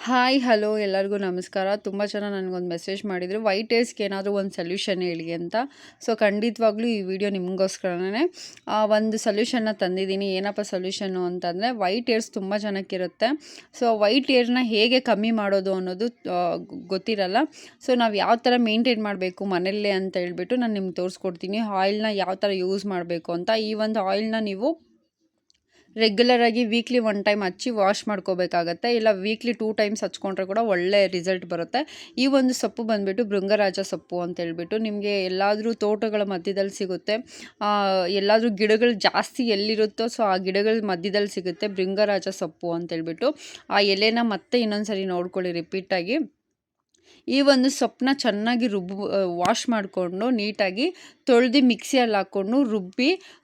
Hi hello ಎಲ್ಲರಿಗೂ ನಮಸ್ಕಾರ. ತುಂಬ ಜನ ನನಗೊಂದು ಮೆಸೇಜ್ ಮಾಡಿದರು ವೈಟ್ ಹೇರ್ಸ್ಗೆ ಏನಾದರೂ ಒಂದು ಸೊಲ್ಯೂಷನ್ ಹೇಳಿ ಅಂತ. ಸೊ ಖಂಡಿತವಾಗ್ಲೂ ಈ ವಿಡಿಯೋ ನಿಮಗೋಸ್ಕರನೇ ಒಂದು ಸೊಲ್ಯೂಷನ್ನ ತಂದಿದ್ದೀನಿ. ಏನಪ್ಪ ಸೊಲ್ಯೂಷನ್ನು ಅಂತಂದರೆ, ವೈಟ್ ಹೇರ್ಸ್ ತುಂಬ ಜನಕ್ಕಿರುತ್ತೆ. ಸೊ ವೈಟ್ ಹೇರ್ನ ಹೇಗೆ ಕಮ್ಮಿ ಮಾಡೋದು ಅನ್ನೋದು ಗೊತ್ತಿರಲ್ಲ. ಸೊ ನಾವು ಯಾವ ಥರ ಮೇಂಟೈನ್ ಮಾಡಬೇಕು ಮನೆಯಲ್ಲೇ ಅಂತ ಹೇಳ್ಬಿಟ್ಟು ನಾನು ನಿಮ್ಗೆ ತೋರಿಸ್ಕೊಡ್ತೀನಿ. ಆಯಿಲ್ನ ಯಾವ ಥರ ಯೂಸ್ ಮಾಡಬೇಕು ಅಂತ. ಈ ಒಂದು ಆಯಿಲ್ನ ನೀವು ರೆಗ್ಯುಲರಾಗಿ ವೀಕ್ಲಿ 1 ಟೈಮ್ ಹಚ್ಚಿ ವಾಶ್ ಮಾಡ್ಕೋಬೇಕಾಗತ್ತೆ. ಇಲ್ಲ ವೀಕ್ಲಿ 2 ಟೈಮ್ಸ್ ಹಚ್ಕೊಂಡ್ರೆ ಕೂಡ ಒಳ್ಳೆ ರಿಸಲ್ಟ್ ಬರುತ್ತೆ. ಈ ಒಂದು ಸೊಪ್ಪು ಬಂದುಬಿಟ್ಟು ಭೃಂಗರಾಜ ಸೊಪ್ಪು ಅಂತೇಳ್ಬಿಟ್ಟು ನಿಮಗೆ ಎಲ್ಲಾದರೂ ತೋಟಗಳ ಮಧ್ಯದಲ್ಲಿ ಸಿಗುತ್ತೆ. ಎಲ್ಲಾದರೂ ಗಿಡಗಳು ಜಾಸ್ತಿ ಎಲ್ಲಿರುತ್ತೋ ಸೊ ಆ ಗಿಡಗಳ ಮಧ್ಯದಲ್ಲಿ ಸಿಗುತ್ತೆ ಭೃಂಗರಾಜ ಸೊಪ್ಪು ಅಂತೇಳ್ಬಿಟ್ಟು. ಆ ಎಲೆನ ಮತ್ತೆ ಇನ್ನೊಂದು ಸರಿ ನೋಡ್ಕೊಳ್ಳಿ ರಿಪೀಟಾಗಿ. ಈ ಒಂದು ಸೊಪ್ಪನ್ನ ಚೆನ್ನಾಗಿ ವಾಶ್ ಮಾಡಿಕೊಂಡು ನೀಟಾಗಿ ತೊಳೆದು ಮಿಕ್ಸಿಯಲ್ಲಿ ಹಾಕ್ಕೊಂಡು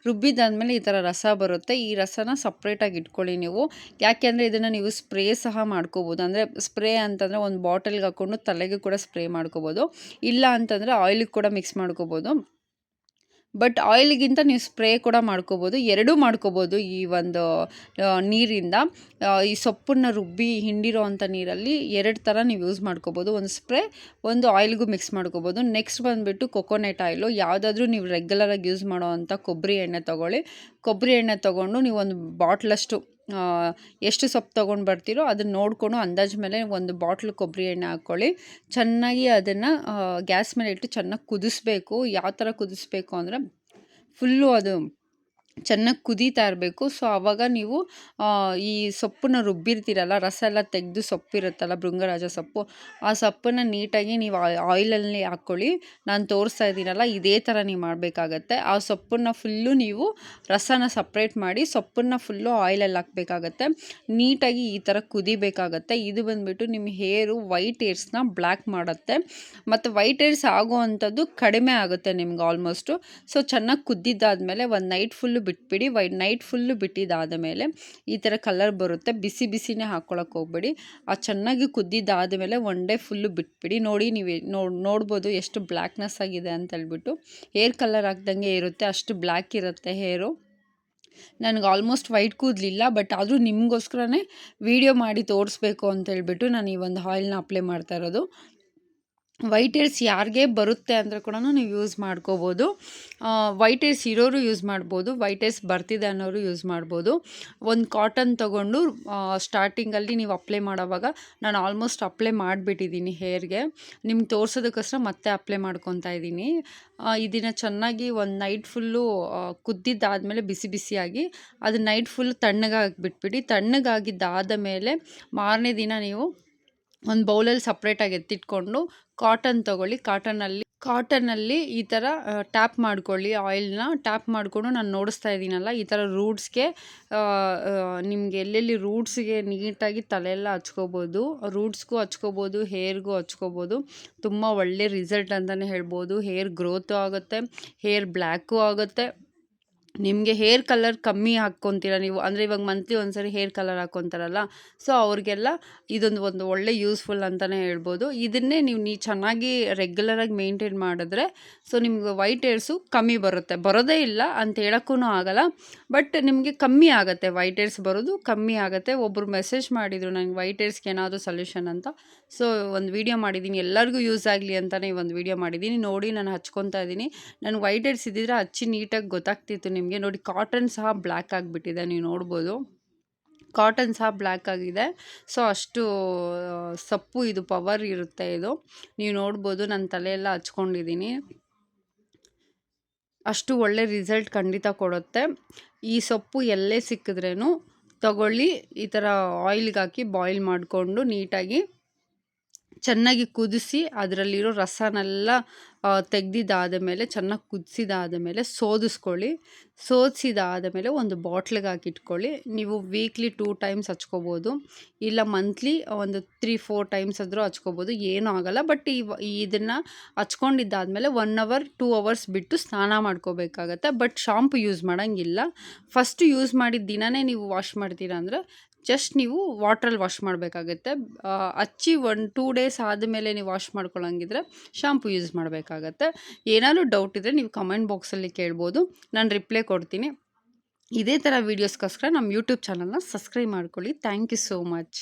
ರುಬ್ಬಿದಾದ್ಮೇಲೆ ಈ ಥರ ರಸ ಬರುತ್ತೆ. ಈ ರಸನ ಸಪ್ರೇಟಾಗಿ ಇಟ್ಕೊಳ್ಳಿ ನೀವು. ಯಾಕೆಂದರೆ ಇದನ್ನು ನೀವು ಸ್ಪ್ರೇ ಸಹ ಮಾಡ್ಕೋಬೋದು. ಅಂದರೆ ಸ್ಪ್ರೇ ಅಂತಂದರೆ ಒಂದು ಬಾಟಲ್ಗೆ ಹಾಕ್ಕೊಂಡು ತಲೆಗೆ ಕೂಡ ಸ್ಪ್ರೇ ಮಾಡ್ಕೋಬೋದು. ಇಲ್ಲ ಅಂತಂದರೆ ಆಯಿಲಿಗೆ ಕೂಡ ಮಿಕ್ಸ್ ಮಾಡ್ಕೋಬೋದು. ಬಟ್ ಆಯಿಲ್ಗಿಂತ ನೀವು ಸ್ಪ್ರೇ ಕೂಡ ಮಾಡ್ಕೋಬೋದು. ಎರಡೂ ಮಾಡ್ಕೋಬೋದು ಈ ಒಂದು ನೀರಿಂದ. ಈ ಸೊಪ್ಪನ್ನು ರುಬ್ಬಿ ಹಿಂಡಿರೋ ಅಂಥ ನೀರಲ್ಲಿ 2 ಥರ ನೀವು ಯೂಸ್ ಮಾಡ್ಕೋಬೋದು. ಒಂದು ಸ್ಪ್ರೇ, ಒಂದು ಆಯಿಲ್ಗೂ ಮಿಕ್ಸ್ ಮಾಡ್ಕೋಬೋದು. ನೆಕ್ಸ್ಟ್ ಬಂದುಬಿಟ್ಟು ಕೊಕೊನೆಟ್ ಆಯಿಲು. ಯಾವುದಾದ್ರೂ ನೀವು ರೆಗ್ಯುಲರಾಗಿ ಯೂಸ್ ಮಾಡೋ ಅಂಥ ಕೊಬ್ಬರಿ ಎಣ್ಣೆ ತೊಗೊಳ್ಳಿ. ಕೊಬ್ಬರಿ ಎಣ್ಣೆ ತೊಗೊಂಡು ನೀವು ಒಂದು ಬಾಟ್ಲಷ್ಟು ಎಷ್ಟು ಸೊಪ್ಪು ತೊಗೊಂಡು ಬರ್ತೀರೋ ಅದನ್ನು ನೋಡಿಕೊಂಡು ಅಂದಾಜು ಮೇಲೆ ಒಂದು ಬಾಟ್ಲ್ ಕೊಬ್ಬರಿ ಎಣ್ಣೆ ಹಾಕ್ಕೊಳ್ಳಿ. ಚೆನ್ನಾಗಿ ಅದನ್ನು ಗ್ಯಾಸ್ ಮೇಲೆ ಇಟ್ಟು ಚೆನ್ನಾಗಿ ಕುದಿಸ್ಬೇಕು. ಯಾವ ಥರ ಕುದಿಸ್ಬೇಕು ಅಂದರೆ ಫುಲ್ಲು ಅದು ಚೆನ್ನಾಗಿ ಕುದೀತಾ ಇರಬೇಕು. ಸೊ ಆವಾಗ ನೀವು ಈ ಸೊಪ್ಪನ್ನ ರುಬ್ಬಿರ್ತೀರಲ್ಲ, ರಸ ಎಲ್ಲ ತೆಗೆದು ಸೊಪ್ಪಿರುತ್ತಲ್ಲ ಭೃಂಗರಾಜ ಸೊಪ್ಪು, ಆ ಸೊಪ್ಪನ್ನು ನೀಟಾಗಿ ನೀವು ಆಯಿಲಲ್ಲಿ ಹಾಕ್ಕೊಳ್ಳಿ. ನಾನು ತೋರಿಸ್ತಾ ಇದ್ದೀನಲ್ಲ ಇದೇ ಥರ ನೀವು ಮಾಡಬೇಕಾಗತ್ತೆ. ಆ ಸೊಪ್ಪನ್ನು ಫುಲ್ಲು ನೀವು ರಸನ ಸಪ್ರೇಟ್ ಮಾಡಿ ಸೊಪ್ಪನ್ನು ಫುಲ್ಲು ಆಯಿಲಲ್ಲಿ ಹಾಕಬೇಕಾಗತ್ತೆ. ನೀಟಾಗಿ ಈ ಥರ ಕುದಿಬೇಕಾಗತ್ತೆ. ಇದು ಬಂದುಬಿಟ್ಟು ನಿಮ್ಮ ವೈಟ್ ಹೇರ್ಸ್ನ ಬ್ಲ್ಯಾಕ್ ಮಾಡುತ್ತೆ ಮತ್ತು ವೈಟ್ ಹೇರ್ಸ್ ಆಗೋ ಅಂಥದ್ದು ಕಡಿಮೆ ಆಗುತ್ತೆ ನಿಮ್ಗೆ ಆಲ್ಮೋಸ್ಟು. ಸೊ ಚೆನ್ನಾಗಿ ಕುದ್ದಿದ್ದಾದಮೇಲೆ ಒಂದು ನೈಟ್ ಫುಲ್ಲು ಬಿಟ್ಬಿಡಿ. ನೈಟ್ ಫುಲ್ಲು ಬಿಟ್ಟಿದ್ದಾದ ಮೇಲೆ ಈ ಥರ ಕಲರ್ ಬರುತ್ತೆ. ಬಿಸಿನೇ ಹಾಕ್ಕೊಳಕ್ಕೆ ಹೋಗ್ಬೇಡಿ. ಚೆನ್ನಾಗಿ ಕುದ್ದಿದ್ದಾದ ಮೇಲೆ 1 ಡೇ ಫುಲ್ಲು ಬಿಟ್ಬಿಡಿ. ನೋಡಿ ನೀವು ನೋಡ್ಬೋದು ಎಷ್ಟು ಬ್ಲ್ಯಾಕ್ನೆಸ್ ಆಗಿದೆ ಅಂತ ಹೇಳ್ಬಿಟ್ಟು. ಹೇರ್ ಕಲರ್ ಹಾಕ್ದಂಗೆ ಇರುತ್ತೆ, ಅಷ್ಟು ಬ್ಲ್ಯಾಕ್ ಇರುತ್ತೆ ಹೇರು. ನನಗೆ ಆಲ್ಮೋಸ್ಟ್ ವೈಟ್ ಕೂದಲಿಲ್ಲ, ಬಟ್ ಆದರೂ ನಿಮಗೋಸ್ಕರನೇ ವಿಡಿಯೋ ಮಾಡಿ ತೋರಿಸ್ಬೇಕು ಅಂತ ಹೇಳ್ಬಿಟ್ಟು ನಾನು ಈ ಒಂದು ಆಯಿಲ್ನ ಅಪ್ಲೈ ಮಾಡ್ತಾ ಇರೋದು. ವೈಟ್ ಹೇರ್ಸ್ ಯಾರಿಗೆ ಬರುತ್ತೆ ಅಂದರೆ ಕೂಡ ನೀವು ಯೂಸ್ ಮಾಡ್ಕೋಬೋದು. ವೈಟ್ ಹೇರ್ಸ್ ಇರೋರು ಯೂಸ್ ಮಾಡ್ಬೋದು, ವೈಟ್ ಹೇರ್ಸ್ ಬರ್ತಿದೆ ಅನ್ನೋರು ಯೂಸ್ ಮಾಡ್ಬೋದು. ಒಂದು ಕಾಟನ್ ತೊಗೊಂಡು ಸ್ಟಾರ್ಟಿಂಗಲ್ಲಿ ನೀವು ಅಪ್ಲೈ ಮಾಡೋವಾಗ ನಾನು ಆಲ್ಮೋಸ್ಟ್ ಅಪ್ಲೈ ಮಾಡಿಬಿಟ್ಟಿದ್ದೀನಿ ಹೇರ್ಗೆ. ನಿಮ್ಗೆ ತೋರಿಸೋದಕ್ಕೋಸ್ಕರ ಮತ್ತೆ ಅಪ್ಲೈ ಮಾಡ್ಕೊತಾ ಇದ್ದೀನಿ. ಇದನ್ನು ಚೆನ್ನಾಗಿ ಒಂದು ನೈಟ್ ಫುಲ್ಲು ಕುದ್ದಿದ್ದಾದಮೇಲೆ ಬಿಸಿಯಾಗಿ ಅದು ನೈಟ್ ಫುಲ್ ತಣ್ಣಗಾಗಿ ಬಿಟ್ಬಿಡಿ. ತಣ್ಣಗಾಗಿದ್ದಾದ ಮೇಲೆ ಮಾರನೇ ದಿನ ನೀವು ಒಂದು ಬೌಲಲ್ಲಿ ಸಪ್ರೇಟಾಗಿ ಎತ್ತಿಟ್ಕೊಂಡು ಕಾಟನ್ ತೊಗೊಳ್ಳಿ. ಕಾಟನಲ್ಲಿ ಈ ಥರ ಟ್ಯಾಪ್ ಮಾಡ್ಕೊಳ್ಳಿ. ಆಯಿಲ್ನ ಟ್ಯಾಪ್ ಮಾಡಿಕೊಂಡು ನಾನು ನೋಡಿಸ್ತಾ ಇದ್ದೀನಲ್ಲ ಈ ಥರ ರೂಟ್ಸ್ಗೆ, ನಿಮಗೆ ಎಲ್ಲೆಲ್ಲಿ ರೂಟ್ಸ್ಗೆ ನೀಟಾಗಿ ತಲೆಯೆಲ್ಲ ಹಚ್ಕೋಬೋದು. ರೂಟ್ಸ್ಗೂ ಹಚ್ಕೋಬೋದು, ಹೇರ್ಗೂ ಹಚ್ಕೋಬೋದು. ತುಂಬ ಒಳ್ಳೆ ರಿಸಲ್ಟ್ ಅಂತಲೇ ಹೇಳ್ಬೋದು. ಹೇರ್ ಗ್ರೋತು ಆಗುತ್ತೆ, ಹೇರ್ ಬ್ಲ್ಯಾಕು ಆಗುತ್ತೆ. ನಿಮಗೆ ಹೇರ್ ಕಲರ್ ಕಮ್ಮಿ ಹಾಕ್ಕೊತೀರ ನೀವು, ಅಂದರೆ ಇವಾಗ ಮಂತ್ಲಿ ಒಂದ್ಸರಿ ಹೇರ್ ಕಲರ್ ಹಾಕ್ಕೊತಾರಲ್ಲ, ಸೊ ಅವ್ರಿಗೆಲ್ಲ ಒಂದು ಒಳ್ಳೆ ಯೂಸ್ಫುಲ್ ಅಂತಲೇ ಹೇಳ್ಬೋದು. ಇದನ್ನೇ ನೀವು ಚೆನ್ನಾಗಿ ರೆಗ್ಯುಲರಾಗಿ ಮೇಂಟೈನ್ ಮಾಡಿದ್ರೆ ಸೊ ನಿಮ್ಗೆ ವೈಟ್ ಹೇರ್ಸು ಕಮ್ಮಿ ಬರೋದೇ ಇಲ್ಲ ಅಂತ ಹೇಳೋಕ್ಕೂ ಆಗಲ್ಲ, ಬಟ್ ನಿಮಗೆ ಕಮ್ಮಿ ಆಗುತ್ತೆ. ವೈಟ್ ಹೇರ್ಸ್ ಬರೋದು ಕಮ್ಮಿ ಆಗುತ್ತೆ. ಒಬ್ಬರು ಮೆಸೇಜ್ ಮಾಡಿದರು ನನಗೆ ವೈಟ್ ಹೇರ್ಸ್ಗೆ ಏನಾದರೂ ಸೊಲ್ಯೂಷನ್ ಅಂತ. ಸೊ ಒಂದು ವೀಡಿಯೋ ಮಾಡಿದ್ದೀನಿ, ಎಲ್ಲರಿಗೂ ಯೂಸ್ ಆಗಲಿ ಅಂತಲೇ ಒಂದು ವೀಡಿಯೋ ಮಾಡಿದ್ದೀನಿ. ನೋಡಿ ನಾನು ಹಚ್ಕೊತಾ ಇದ್ದೀನಿ. ನನಗೆ ವೈಟ್ ಹೇರ್ಸ್ ಇದ್ದಿದ್ರೆ ಹಚ್ಚಿ ನೀಟಾಗಿ ಗೊತ್ತಾಗ್ತಿತ್ತು ನಿಮಗೆ. ನೋಡಿ ಕಾಟನ್ ಸಹ ಬ್ಲ್ಯಾಕ್ ಆಗಿಬಿಟ್ಟಿದೆ, ನೀವು ನೋಡ್ಬೋದು. ಕಾಟನ್ ಸಹ ಬ್ಲ್ಯಾಕ್ ಆಗಿದೆ. ಸೊ ಅಷ್ಟು ಸೊಪ್ಪು ಇದು ಪವರ್ ಇರುತ್ತೆ ಇದು. ನೀವು ನೋಡ್ಬೋದು, ನನ್ನ ತಲೆಯೆಲ್ಲ ಹಚ್ಕೊಂಡಿದ್ದೀನಿ. ಅಷ್ಟು ಒಳ್ಳೆ ರಿಸಲ್ಟ್ ಖಂಡಿತ ಕೊಡುತ್ತೆ. ಈ ಸೊಪ್ಪು ಎಲ್ಲೇ ಸಿಕ್ಕಿದ್ರೂ ತಗೊಳ್ಳಿ. ಈ ಥರ ಆಯಿಲ್ಗೆ ಹಾಕಿ ಬಾಯ್ಲ್ ಮಾಡಿಕೊಂಡು ನೀಟಾಗಿ ಚೆನ್ನಾಗಿ ಕುದಿಸಿ ಅದರಲ್ಲಿರೋ ರಸನೆಲ್ಲ ತೆಗೆದಿದ್ದಾದ ಮೇಲೆ ಚೆನ್ನಾಗಿ ಕುದಿಸಿದಾದ ಮೇಲೆ ಸೋದಿಸ್ಕೊಳ್ಳಿ. ಸೋದಿಸಿದಾದ ಮೇಲೆ ಒಂದು ಬಾಟ್ಲಿಗೆ ಹಾಕಿಟ್ಕೊಳ್ಳಿ. ನೀವು ವೀಕ್ಲಿ 2 ಟೈಮ್ಸ್ ಹಚ್ಕೋಬೋದು, ಇಲ್ಲ ಮಂತ್ಲಿ ಒಂದು 3-4 ಟೈಮ್ಸ್ ಆದರೂ ಹಚ್ಕೋಬೋದು, ಏನೂ ಆಗೋಲ್ಲ. ಬಟ್ ಇದನ್ನು ಹಚ್ಕೊಂಡಿದ್ದಾದಮೇಲೆ 1 ಅವರ್ 2 ಅವರ್ಸ್ ಬಿಟ್ಟು ಸ್ನಾನ ಮಾಡ್ಕೋಬೇಕಾಗತ್ತೆ. ಬಟ್ ಶಾಂಪು ಯೂಸ್ ಮಾಡೋಂಗಿಲ್ಲ. ಫಸ್ಟು ಯೂಸ್ ಮಾಡಿದ ದಿನವೇ ನೀವು ವಾಶ್ ಮಾಡ್ತೀರಾ ಅಂದರೆ ಜಸ್ಟ್ ನೀವು ವಾಟ್ರಲ್ಲಿ ವಾಶ್ ಮಾಡಬೇಕಾಗತ್ತೆ. ಹಚ್ಚಿ 1-2 ಡೇಸ್ ಆದಮೇಲೆ ನೀವು ವಾಶ್ ಮಾಡ್ಕೊಳ್ಳೋಂಗಿದ್ರೆ ಶಾಂಪು ಯೂಸ್ ಮಾಡಬೇಕಾಗತ್ತೆ. ಏನಾದರೂ ಡೌಟ್ ಇದ್ದರೆ ನೀವು ಕಮೆಂಟ್ ಬಾಕ್ಸಲ್ಲಿ ಕೇಳ್ಬೋದು, ನಾನು ರಿಪ್ಲೈ ಕೊಡ್ತೀನಿ. ಇದೇ ಥರ ವೀಡಿಯೋಸ್ಗೋಸ್ಕರ ನಮ್ಮ ಯೂಟ್ಯೂಬ್ ಚಾನಲ್ನ ಸಬ್ಸ್ಕ್ರೈಬ್ ಮಾಡ್ಕೊಳ್ಳಿ. Thank you so much.